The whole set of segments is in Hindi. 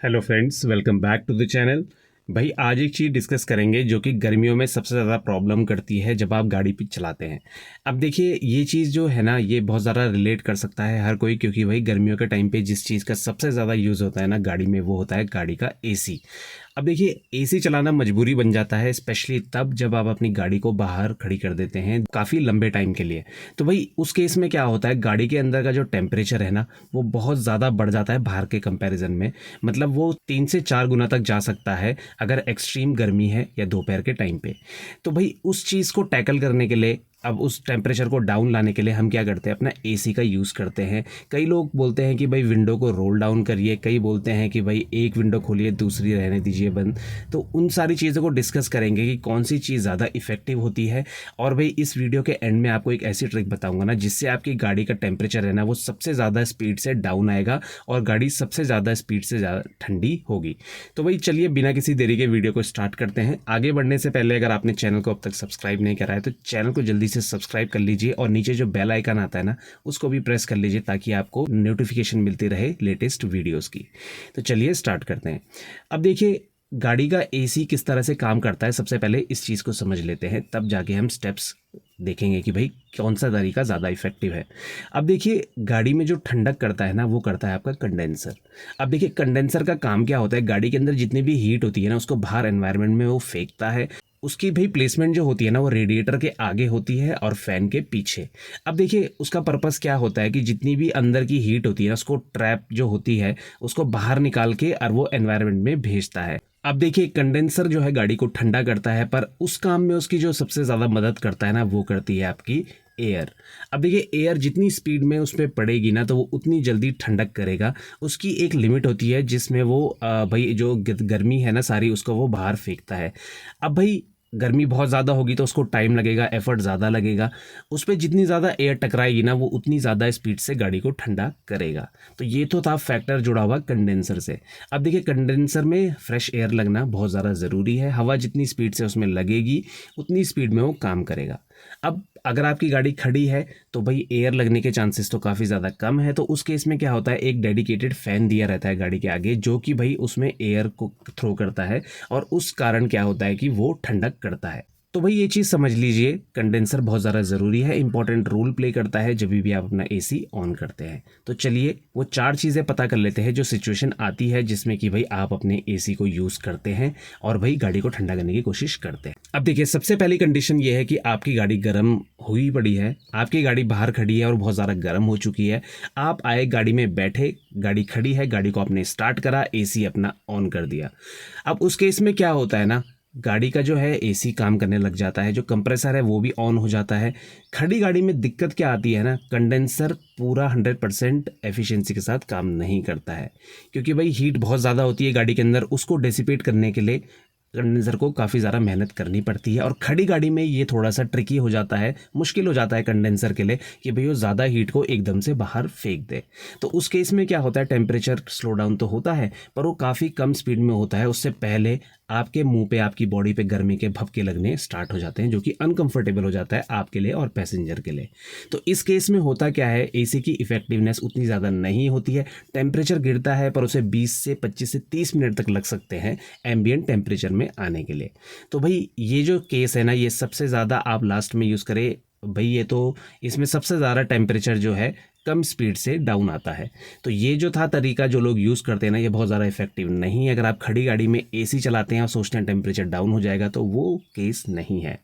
Hello friends, welcome back to the channel. भाई आज एक चीज़ डिस्कस करेंगे जो कि गर्मियों में सबसे ज़्यादा प्रॉब्लम करती है जब आप गाड़ी पे चलाते हैं। अब देखिए ये चीज़ जो है ना, ये बहुत ज़्यादा रिलेट कर सकता है हर कोई, क्योंकि भाई गर्मियों के टाइम पे जिस चीज़ का सबसे ज़्यादा यूज़ होता है ना गाड़ी में, वो होता है गाड़ी का एसी। अब देखिए एसी चलाना मजबूरी बन जाता है, स्पेशली तब जब आप अपनी गाड़ी को बाहर खड़ी कर देते हैं काफ़ी लंबे टाइम के लिए। तो भाई उस केस में क्या होता है, गाड़ी के अंदर का जो टेम्परेचर है ना, वो बहुत ज़्यादा बढ़ जाता है बाहर के कंपैरिजन में। मतलब वो 3 से 4 गुना तक जा सकता है अगर एक्सट्रीम गर्मी है या दोपहर के टाइम पे। तो भाई उस चीज़ को टैकल करने के लिए, अब उस टेम्परेचर को डाउन लाने के लिए हम क्या करते हैं, अपना एसी का यूज़ करते हैं। कई लोग बोलते हैं कि भाई विंडो को रोल डाउन करिए, कई बोलते हैं कि भाई एक विंडो खोलिए दूसरी रहने दीजिए बंद। तो उन सारी चीज़ों को डिस्कस करेंगे कि कौन सी चीज़ ज़्यादा इफेक्टिव होती है। और भाई इस वीडियो के एंड में आपको एक ऐसी ट्रिक बताऊंगा ना, जिससे आपकी गाड़ी का टेम्परेचर है ना, वो सबसे ज़्यादा स्पीड से डाउन आएगा और गाड़ी सबसे ज़्यादा स्पीड से ज़्यादा ठंडी होगी। तो भाई चलिए बिना किसी देरी के वीडियो को स्टार्ट करते हैं। आगे बढ़ने से पहले अगर आपने चैनल को अब तक सब्सक्राइब नहीं करा है तो चैनल को जल्दी से सब्सक्राइब कर लीजिए और नीचे जो बेल आइकन आता है ना, उसको भी प्रेस कर लीजिए ताकि आपको नोटिफिकेशन मिलती रहे लेटेस्ट वीडियोस की। तो चलिए स्टार्ट करते हैं। अब देखिए गाड़ी का एसी किस तरह से काम करता है, सबसे पहले इस चीज़ को समझ लेते हैं, तब जाके हम स्टेप्स देखेंगे कि भाई कौन सा तरीका ज़्यादा इफेक्टिव है। अब देखिए गाड़ी में जो ठंडक करता है ना, वो करता है आपका कंडेंसर। अब देखिए कंडेंसर का काम क्या होता है, गाड़ी के अंदर जितनी भी हीट होती है ना, उसको बाहर एनवायरनमेंट में वो फेंकता है। उसकी भाई प्लेसमेंट जो होती है ना, वो रेडिएटर के आगे होती है और फैन के पीछे। अब देखिए उसका पर्पस क्या होता है कि जितनी भी अंदर की हीट होती है ना, उसको ट्रैप जो होती है उसको बाहर निकाल के और वो एनवायरनमेंट में भेजता है। अब देखिए कंडेंसर जो है गाड़ी को ठंडा करता है, पर उस काम में उसकी जो सबसे ज़्यादा मदद करता है ना, वो करती है आपकी एयर। अब देखिए एयर जितनी स्पीड में उसमें पड़ेगी ना, तो वो उतनी जल्दी ठंडक करेगा। उसकी एक लिमिट होती है जिसमें वो भाई जो गर्मी है ना सारी, उसको वो बाहर फेंकता है। अब भाई गर्मी बहुत ज़्यादा होगी तो उसको टाइम लगेगा, एफर्ट ज़्यादा लगेगा। उस पर जितनी ज़्यादा एयर टकराएगी ना, वो उतनी ज़्यादा स्पीड से गाड़ी को ठंडा करेगा। तो ये तो था फैक्टर जुड़ा हुआ कंडेंसर से। अब देखिए कंडेंसर में फ्रेश एयर लगना बहुत ज़्यादा ज़रूरी है। हवा जितनी स्पीड से उसमें लगेगी उतनी स्पीड में वो काम करेगा। अब अगर आपकी गाड़ी खड़ी है तो भाई एयर लगने के चांसेस तो काफ़ी ज़्यादा कम है। तो उस केस में क्या होता है, एक डेडिकेटेड फ़ैन दिया रहता है गाड़ी के आगे, जो कि भाई उसमें एयर को थ्रो करता है और उस कारण क्या होता है कि वो ठंडक करता है। तो भाई ये चीज़ समझ लीजिए, कंडेंसर बहुत ज़्यादा ज़रूरी है, इंपॉर्टेंट रोल प्ले करता है जब भी आप अपना एसी ऑन करते हैं। तो चलिए वो 4 चीज़ें पता कर लेते हैं जो सिचुएशन आती है जिसमें कि भाई आप अपने एसी को यूज़ करते हैं और भाई गाड़ी को ठंडा करने की कोशिश करते हैं। अब देखिए सबसे पहली कंडीशन ये है कि आपकी गाड़ी गर्म हुई पड़ी है, आपकी गाड़ी बाहर खड़ी है और बहुत ज़्यादा गर्म हो चुकी है। आप आए, गाड़ी में बैठे, गाड़ी खड़ी है, गाड़ी को आपने स्टार्ट करा, एसी अपना ऑन कर दिया। अब उस केस में क्या होता है ना, गाड़ी का जो है एसी काम करने लग जाता है, जो कंप्रेसर है वो भी ऑन हो जाता है। खड़ी गाड़ी में दिक्कत क्या आती है ना, कंडेंसर पूरा 100% एफिशिएंसी के साथ काम नहीं करता है, क्योंकि भाई हीट बहुत ज़्यादा होती है गाड़ी के अंदर। उसको डेसिपेट करने के लिए कंडेंसर को काफ़ी ज़्यादा मेहनत करनी पड़ती है, और खड़ी गाड़ी में ये थोड़ा सा ट्रिकी हो जाता है, मुश्किल हो जाता है कंडेंसर के लिए कि भाई वो ज़्यादा हीट को एकदम से बाहर फेंक दे। तो उस केस में क्या होता है, टेम्परेचर स्लो डाउन तो होता है पर वो काफ़ी कम स्पीड में होता है। उससे पहले आपके मुंह पे, आपकी बॉडी पे गर्मी के भपके लगने स्टार्ट हो जाते हैं, जो कि अनकंफर्टेबल हो जाता है आपके लिए और पैसेंजर के लिए। तो इस केस में होता क्या है, एसी की इफेक्टिवनेस उतनी ज़्यादा नहीं होती है। टेम्परेचर गिरता है पर उसे 20 से 25 से 30 मिनट तक लग सकते हैं एम्बियंट टेम्परेचर में आने के लिए। तो भाई ये जो केस है ना, ये सबसे ज़्यादा आप लास्ट में यूज़ करें भाई। ये तो इसमें सबसे ज़्यादा टेम्परेचर जो है कम स्पीड से डाउन आता है। तो ये जो था तरीका जो लोग यूज़ करते हैं ना, ये बहुत ज़्यादा इफेक्टिव नहीं है। अगर आप खड़ी गाड़ी में एसी चलाते हैं और सोचते हैं टेम्परेचर डाउन हो जाएगा, तो वो केस नहीं है।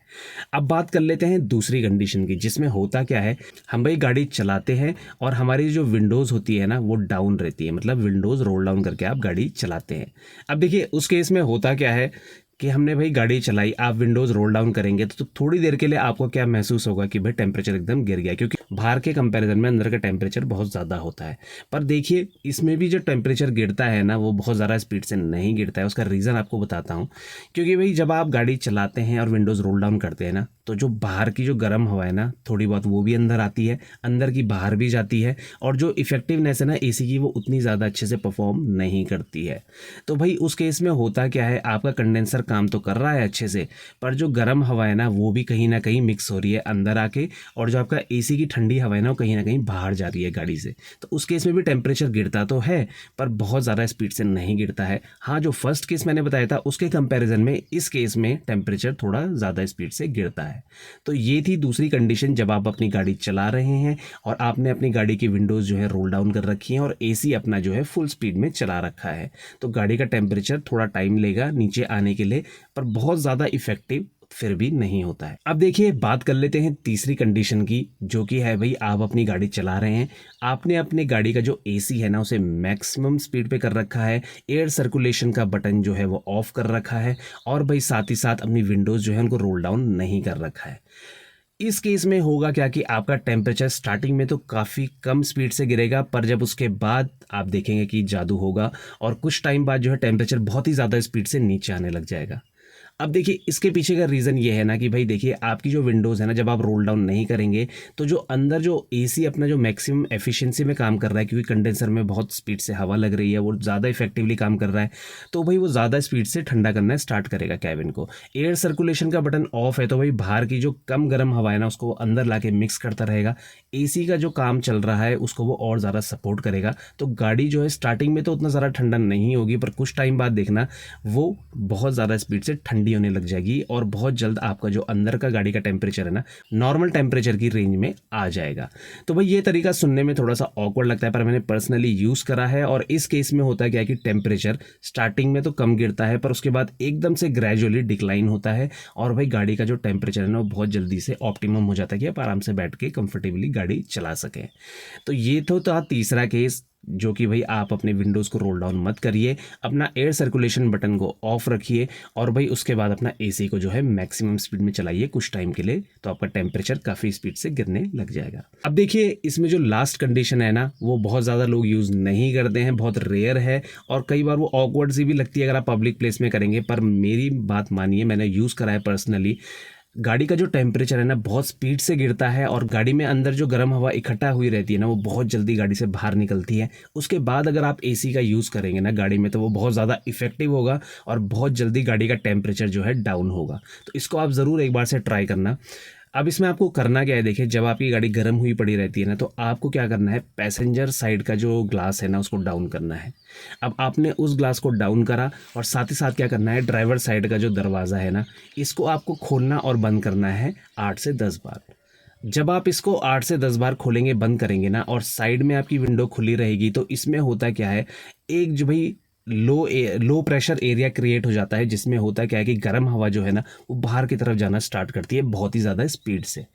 अब बात कर लेते हैं दूसरी कंडीशन की, जिसमें होता क्या है, हम भाई गाड़ी चलाते हैं और हमारी जो विंडोज़ होती है ना, वो डाउन रहती है, मतलब विंडोज़ रोल डाउन करके आप गाड़ी चलाते हैं। अब देखिए उस केस में होता क्या है कि हमने भाई गाड़ी चलाई, आप विंडोज़ रोल डाउन करेंगे तो थोड़ी देर के लिए आपको क्या महसूस होगा कि भाई टेम्परेचर एकदम गिर गया, क्योंकि बाहर के कंपैरिजन में अंदर का टेम्परेचर बहुत ज़्यादा होता है। पर देखिए इसमें भी जो टेम्परेचर गिरता है ना, वो बहुत ज़्यादा स्पीड से नहीं गिरता है। उसका रीज़न आपको बताता हूँ। क्योंकि भाई जब आप गाड़ी चलाते हैं और विंडोज़ रोल डाउन करते हैं ना, तो जो बाहर की जो गर्म हवा है ना थोड़ी बहुत वो भी अंदर आती है, अंदर की बाहर भी जाती है, और जो इफेक्टिवनेस है ना एसी की वो उतनी ज़्यादा अच्छे से परफॉर्म नहीं करती है। तो भाई उस केस में होता क्या है, आपका कंडेंसर काम तो कर रहा है अच्छे से, पर जो गर्म हवा है ना वो भी कहीं ना कहीं मिक्स हो रही है अंदर आके, और जो आपका एसी की ठंडी हवा है ना वो कहीं ना कहीं बाहर जा रही है गाड़ी से। तो उस केस में भी टेम्परेचर गिरता तो है, पर बहुत ज़्यादा स्पीड से नहीं गिरता है। हाँ, जो फर्स्ट केस मैंने बताया था उसके कंपैरिजन में इस केस में टेम्परेचर थोड़ा ज़्यादा स्पीड से गिरता है। तो ये थी दूसरी कंडीशन जब आप अपनी गाड़ी चला रहे हैं और आपने अपनी गाड़ी की विंडोज़ जो है रोल डाउन कर रखी हैं और एसी अपना जो है फुल स्पीड में चला रखा है। तो गाड़ी का टेम्परेचर थोड़ा टाइम लेगा नीचे आने के लिए, पर बहुत ज़्यादा इफेक्टिव फिर भी नहीं होता है। अब देखिए बात कर लेते हैं तीसरी कंडीशन की, जो कि है भाई आप अपनी गाड़ी चला रहे हैं, आपने अपनी गाड़ी का जो एसी है ना उसे मैक्सिमम स्पीड पे कर रखा है, एयर सर्कुलेशन का बटन जो है वो ऑफ कर रखा है, और भाई साथ ही साथ अपनी विंडोज़ जो है उनको रोल डाउन नहीं कर रखा है। इस केस में होगा क्या कि आपका टेम्परेचर स्टार्टिंग में तो काफ़ी कम स्पीड से गिरेगा, पर जब उसके बाद आप देखेंगे कि जादू होगा और कुछ टाइम बाद जो है टेम्परेचर बहुत ही ज़्यादा स्पीड से नीचे आने लग जाएगा। अब देखिए इसके पीछे का रीज़न ये है ना कि भाई देखिए आपकी जो विंडोज़ है ना जब आप रोल डाउन नहीं करेंगे तो जो अंदर जो एसी अपना जो मैक्सिमम एफिशिएंसी में काम कर रहा है, क्योंकि कंडेंसर में बहुत स्पीड से हवा लग रही है, वो ज़्यादा इफेक्टिवली काम कर रहा है, तो भाई वो ज़्यादा स्पीड से ठंडा करना स्टार्ट करेगा कैबिन को। एयर सर्कुलेशन का बटन ऑफ है तो भाई बाहर की जो कम गर्म हवा है ना उसको अंदर ला के मिक्स करता रहेगा, एसी का जो काम चल रहा है उसको वो और ज़्यादा सपोर्ट करेगा। तो गाड़ी जो है स्टार्टिंग में तो उतना ज़्यादा ठंडा नहीं होगी, पर कुछ टाइम बाद देखना वो बहुत ज़्यादा स्पीड से ठंडी होने लग जाएगी और बहुत जल्द आपका जो अंदर का गाड़ी का टेम्परेचर है ना नॉर्मल टेम्परेचर की रेंज में आ जाएगा। तो भाई ये तरीका सुनने में थोड़ा सा ऑकवर्ड लगता है, पर मैंने पर्सनली यूज़ करा है, और इस केस में होता है क्या कि टेम्परेचर स्टार्टिंग में तो कम गिरता है, पर उसके बाद एकदम से ग्रेजुअली डिक्लाइन होता है, और भाई गाड़ी का जो टेम्परेचर है ना वो बहुत जल्दी से ऑप्टिमम हो जाता है कि आप आराम से बैठ के कंफर्टेबली गाड़ी चला सकें। तो ये तो था तीसरा केस, जो कि भाई आप अपने विंडोज़ को रोल डाउन मत करिए, अपना एयर सर्कुलेशन बटन को ऑफ रखिए, और भाई उसके बाद अपना एसी को जो है मैक्सिमम स्पीड में चलाइए कुछ टाइम के लिए, तो आपका टेम्परेचर काफ़ी स्पीड से गिरने लग जाएगा। अब देखिए इसमें जो लास्ट कंडीशन है ना वो बहुत ज़्यादा लोग यूज़ नहीं करते हैं, बहुत रेयर है, और कई बार वो ऑकवर्ड सी भी लगती है अगर आप पब्लिक प्लेस में करेंगे, पर मेरी बात मानिए, मैंने यूज़ करा है पर्सनली। गाड़ी का जो टेम्परेचर है ना बहुत स्पीड से गिरता है, और गाड़ी में अंदर जो गर्म हवा इकट्ठा हुई रहती है ना वो बहुत जल्दी गाड़ी से बाहर निकलती है। उसके बाद अगर आप एसी का यूज़ करेंगे ना गाड़ी में तो वो बहुत ज़्यादा इफेक्टिव होगा और बहुत जल्दी गाड़ी का टेम्परेचर जो है डाउन होगा। तो इसको आप ज़रूर एक बार से ट्राई करना। अब इसमें आपको करना क्या है, देखिए जब आपकी गाड़ी गर्म हुई पड़ी रहती है ना तो आपको क्या करना है, पैसेंजर साइड का जो ग्लास है ना उसको डाउन करना है। अब आपने उस ग्लास को डाउन करा, और साथ ही साथ क्या करना है, ड्राइवर साइड का जो दरवाज़ा है ना इसको आपको खोलना और बंद करना है 8 से 10 बार। जब आप इसको 8 से 10 बार खोलेंगे बंद करेंगे ना और साइड में आपकी विंडो खुली रहेगी, तो इसमें होता क्या है, एक जो भाई लो प्रेशर एरिया क्रिएट हो जाता है, जिसमें होता क्या है कि गर्म हवा जो है ना वो बाहर की तरफ जाना स्टार्ट करती है बहुत ही ज़्यादा स्पीड से।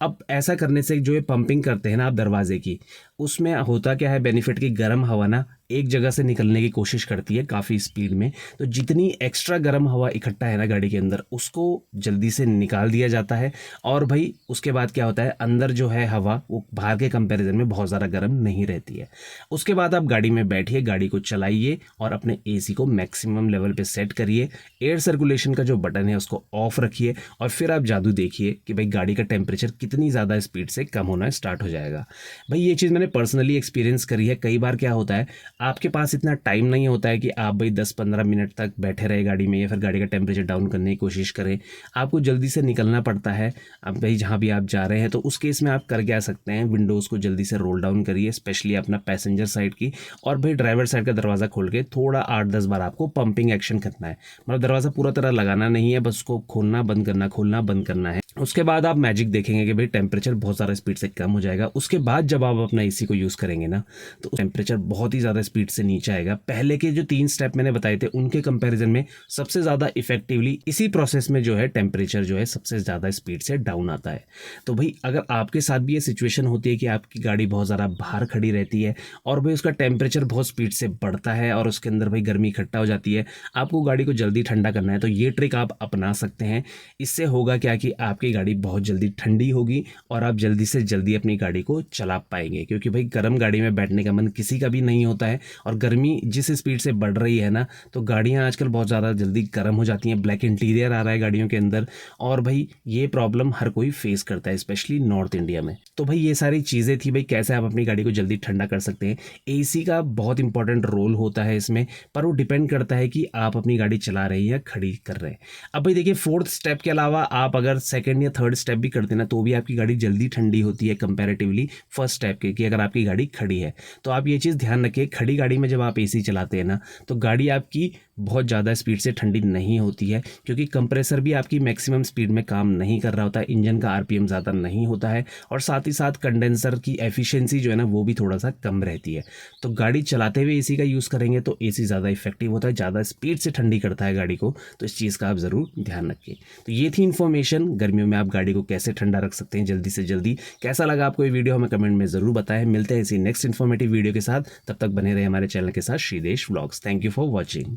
अब ऐसा करने से जो ये पंपिंग करते हैं ना आप दरवाजे की, उसमें होता क्या है बेनिफिट की गर्म हवा ना एक जगह से निकलने की कोशिश करती है काफ़ी स्पीड में, तो जितनी एक्स्ट्रा गर्म हवा इकट्ठा है ना गाड़ी के अंदर उसको जल्दी से निकाल दिया जाता है, और भाई उसके बाद क्या होता है, अंदर जो है हवा वो बाहर के कंपैरिजन में बहुत ज़्यादा गर्म नहीं रहती है। उसके बाद आप गाड़ी में बैठिए, गाड़ी को चलाइए और अपने एसी को मैक्सिमम लेवल पे सेट करिए, एयर सर्कुलेशन का जो बटन है उसको ऑफ रखिए, और फिर आप जादू देखिए कि भाई गाड़ी का टेम्परेचर कितनी ज़्यादा स्पीड से कम होना स्टार्ट हो जाएगा। भाई ये चीज़ मैंने पर्सनली एक्सपीरियंस करी है। कई बार क्या होता है, आपके पास इतना टाइम नहीं होता है कि आप भाई 10-15 मिनट तक बैठे रहे गाड़ी में या फिर गाड़ी का टेम्परेचर डाउन करने की कोशिश करें, आपको जल्दी से निकलना पड़ता है। अब भाई जहाँ भी आप जा रहे हैं तो उस केस में आप कर क्या सकते हैं, विंडोज़ को जल्दी से रोल डाउन करिए, स्पेशली अपना पैसेंजर साइड की, और भाई ड्राइवर साइड का दरवाज़ा खोल के थोड़ा 8-10 बार आपको पंपिंग एक्शन करना है। मतलब दरवाज़ा पूरा तरह लगाना नहीं है, बस उसको खोलना बंद करना, खोलना बंद करना है। उसके बाद आप मैजिक देखेंगे कि भाई टेम्परेचर बहुत ज़्यादा स्पीड से कम हो जाएगा। उसके बाद जब आप अपना एसी को यूज़ करेंगे ना तो टेम्परेचर बहुत ही ज़्यादा स्पीड से नीचे आएगा। पहले के जो 3 स्टेप मैंने बताए थे उनके कंपैरिजन में सबसे ज़्यादा इफेक्टिवली इसी प्रोसेस में जो है टेम्परेचर जो है सबसे ज़्यादा स्पीड से डाउन आता है। तो भाई अगर आपके साथ भी ये सिचुएशन होती है कि आपकी गाड़ी बहुत ज़्यादा बाहर खड़ी रहती है और भाई उसका टेम्परेचर बहुत स्पीड से बढ़ता है और उसके अंदर भाई गर्मी इकट्ठा हो जाती है, आपको गाड़ी को जल्दी ठंडा करना है, तो ये ट्रिक आप अपना सकते हैं। इससे होगा क्या कि आपके आपकी गाड़ी बहुत जल्दी ठंडी होगी और आप जल्दी से जल्दी अपनी गाड़ी को चला पाएंगे, क्योंकि भाई गर्म गाड़ी में बैठने का मन किसी का भी नहीं होता है। और गर्मी जिस स्पीड से बढ़ रही है ना, तो गाड़ियाँ आजकल बहुत ज़्यादा जल्दी गर्म हो जाती हैं। ब्लैक इंटीरियर आ रहा है गाड़ियों के अंदर, और भाई ये प्रॉब्लम हर कोई फेस करता है, स्पेशली नॉर्थ इंडिया में। तो भाई ये सारी चीज़ें थी भाई कैसे आप अपनी गाड़ी को जल्दी ठंडा कर सकते हैं। एसी का बहुत इंपॉर्टेंट रोल होता है इसमें, पर वो डिपेंड करता है कि आप अपनी गाड़ी चला रहे हैं या खड़ी कर रहे हैं। अब भाई देखिए, फोर्थ स्टेप के अलावा आप अगर सेकंड या थर्ड स्टेप भी करते हैं ना, तो भी आपकी गाड़ी जल्दी ठंडी होती है कंपैरेटिवली फर्स्ट स्टेप के, कि अगर आपकी गाड़ी खड़ी है। तो आप ये चीज़ ध्यान रखिए, खड़ी गाड़ी में जब आप एसी चलाते हैं ना, तो गाड़ी आपकी बहुत ज़्यादा स्पीड से ठंडी नहीं होती है, क्योंकि कंप्रेसर भी आपकी मैक्सिमम स्पीड में काम नहीं कर रहा होता है, इंजन का आरपीएम ज़्यादा नहीं होता है, और साथ ही साथ कंडेंसर की एफिशिएंसी जो है ना, वो भी थोड़ा सा कम रहती है। तो गाड़ी चलाते हुए एसी का यूज़ करेंगे तो एसी ज़्यादा इफेक्टिव होता है, ज़्यादा स्पीड से ठंडी करता है गाड़ी को। तो इस चीज़ का आप ज़रूर ध्यान रखिए। तो ये थी इन्फॉर्मेशन, गर्मियों में आप गाड़ी को कैसे ठंडा रख सकते हैं जल्दी से जल्दी। कैसा लगा आपको ये वीडियो, हमें कमेंट में ज़रूर बताएं। मिलते हैं इसी नेक्स्ट इन्फॉर्मेटिव वीडियो के साथ, तब तक बने रहे हमारे चैनल के साथ, Shridesh vlogs. Thank you for watching.